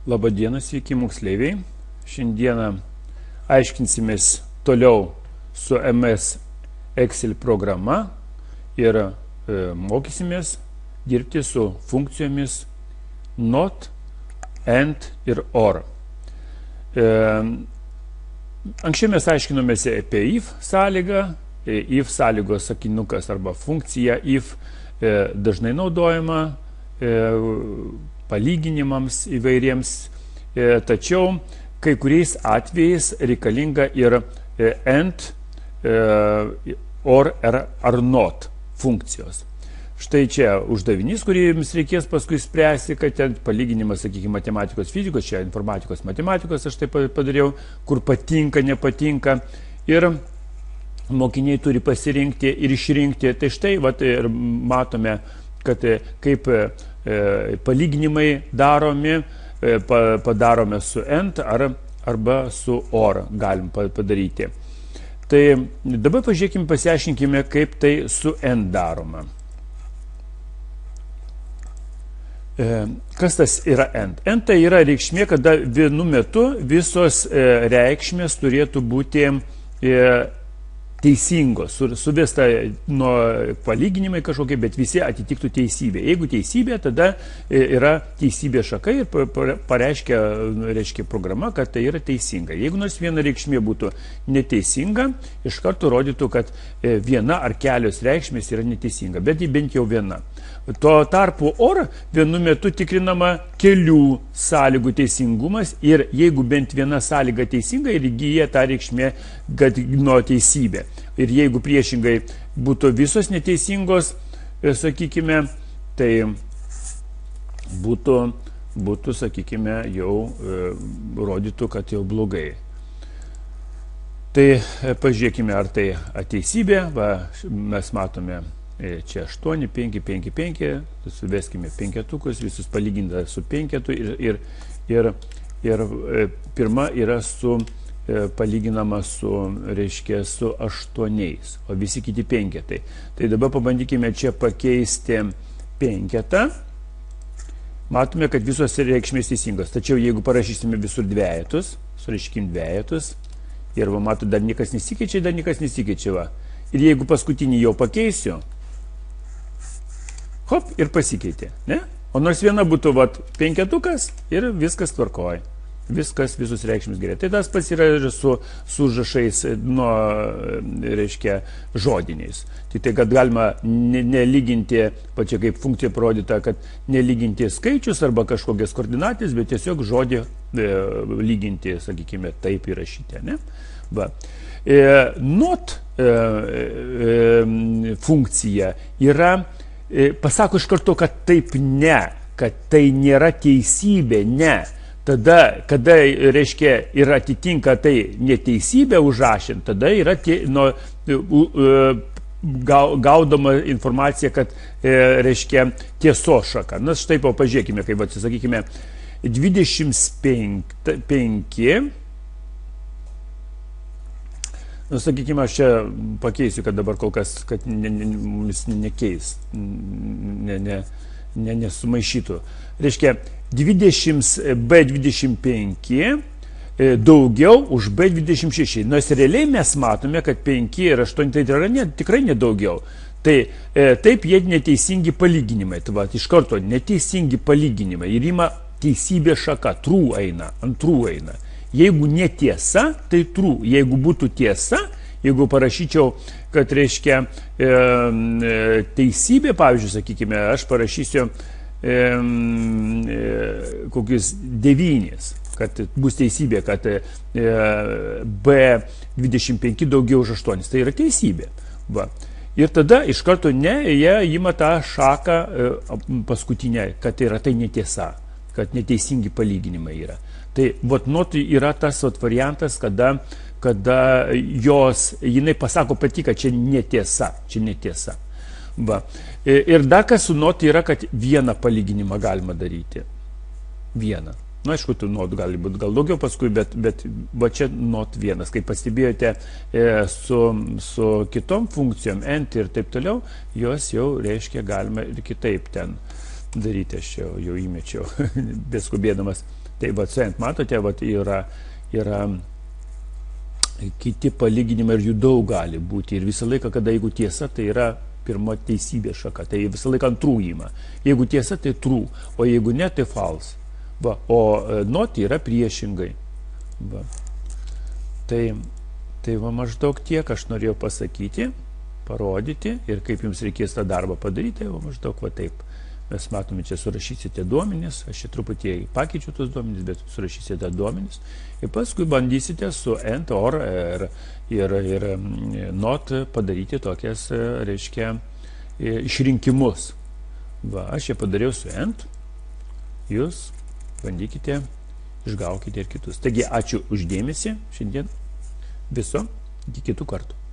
Labadiena, sveiki moksleiviai. Šiandieną aiškinsimės toliau su MS Excel programa ir mokysimės dirbti su funkcijomis not, and ir or. Anksčiau mes aiškinomės apie if sąlygą. If sąlygos sakinukas arba funkcija if dažnai naudojama palyginimams įvairiems, tačiau kai kuriais atvejais reikalinga ir and, or ar not funkcijos. Štai čia uždavinys, kurį jums reikės paskui spręsti, kad ten palyginimas, sakykime, matematikos, fizikos, čia informatikos, matematikos aš tai padariau, kur patinka, nepatinka. Ir mokiniai turi pasirinkti ir išrinkti. Tai štai, vat, ir matome, kad kaip palyginimai daromi, padarome su and arba su or galim padaryti. Tai dabar pažiūrėkime, pasiaiškinkime, kaip tai su and daroma. Kas tas yra and? And tai yra reikšmė, kada vienu metu visos reikšmės turėtų būti teisingos, suvesta nuo palyginimai kažkokie, bet visi atitiktų teisybę. Jeigu teisybė, tada yra teisybė šaka ir reiškia programa, kad tai yra teisinga. Jeigu nors viena reikšmė būtų neteisinga, iš karto rodytų, kad viena ar kelios reikšmės yra neteisinga, bet bent jau viena. Tuo tarpu or vienu metu tikrinama kelių sąlygų teisingumas ir jeigu bent viena sąlyga teisinga ir įgyja tą reikšmę, kad nuo teisybė. Ir jeigu priešingai būtų visos neteisingos, sakykime, tai būtų, sakykime, jau rodytų, kad jau blogai. Tai pažiūrėkime, ar tai teisybė. Va, mes matome čia 8, 5, 5, 5, suveskime penketukus, visus palyginta su penketu ir pirma yra palyginama su 8, o visi kiti penketai. Tai dabar pabandykime čia pakeisti penketą. Matome, kad visos reikšmės teisingos, tačiau jeigu parašysime visur dvejetus, surašykim dvejetus, ir va, matau, dar niekas nesikeičia, va. Ir jeigu paskutinį jau pakeisiu, hop, ir pasikeitė, ne? O nors viena būtų, vat, penketukas ir viskas tvarkoja. Visus reikšmės gerai. Tai tas pats yra ir su užrašais, reiškia, žodiniais. Tai kad galima nelyginti, pačia kaip funkcija parodyta, kad nelyginti skaičius arba kažkokias koordinatės, bet tiesiog žodį lyginti, sakykime, taip įrašyti, ne? Va. Not funkcija yra pasako iš karto, kad taip ne, kad tai nėra teisybė, ne. Tada, kada, reiškia, ir atitinka tai neteisybė užrašint, tada yra gaudama informacija, kad, reiškia, tiesos šaka. Na, štai pažiūrėkime, kaip atsisakykime, 25, sakykime, aš čia pakeisiu, kad dabar kol kas, kad mums nekeis, nesumaišytų. Reiškia, B25 daugiau už B26. Nors realiai mes matome, kad 5 ir 8 tai yra tikrai nedaugiau. Tai taip jie neteisingi palyginimai. Tai va, iš karto neteisingi palyginimai. Ir ima teisybė šaka, true eina, ant true eina. Jeigu netiesa, tai true. Jeigu būtų tiesa, jeigu parašyčiau, kad reiškia teisybė, pavyzdžiui, sakykime, aš parašysiu kokius 9, kad bus teisybė, kad B25 daugiau už 8. Tai yra teisybė. Va. Ir tada iš karto jie ima tą šaką paskutinę, kad tai netiesa, kad neteisingi palyginimai yra. Tai not yra tas variantas, kada jinai pasako pati, kad čia netiesa. Va. Ir dar kas su not yra, kad vieną palyginimą galima daryti. Vieną. Na, aišku, tų not gali būti gal daugiau paskui, bet va čia not vienas. Kaip pastebėjote, su kitom funkcijom, and ir taip toliau, jos jau reiškia galima ir kitaip ten daryti, aš jau įmečiau, beskubėdamas. Tai va, su and matote, va, yra kiti palyginimai ir jų daug gali būti. Ir visą laiką, kada jeigu tiesa, tai yra pirma teisybė šaka, tai visą laiką ant true ima. Jeigu tiesa, tai true, o jeigu ne, tai false. Va, o not yra priešingai. Va. Tai va maždaug tiek aš norėjau pasakyti, parodyti ir kaip jums reikės tą darbą padaryti, tai va maždaug va taip. Mes matome, čia surašysite duomenis, aš čia truputį pakeičiu tos duomenis, bet surašysite duomenis ir paskui bandysite su and, or ir not padaryti tokias, reiškia, išrinkimus. Va, aš čia padariau su and, jūs bandykite, išgaukite ir kitus. Taigi, ačiū uždėmesį šiandien viso, iki kitų kartų.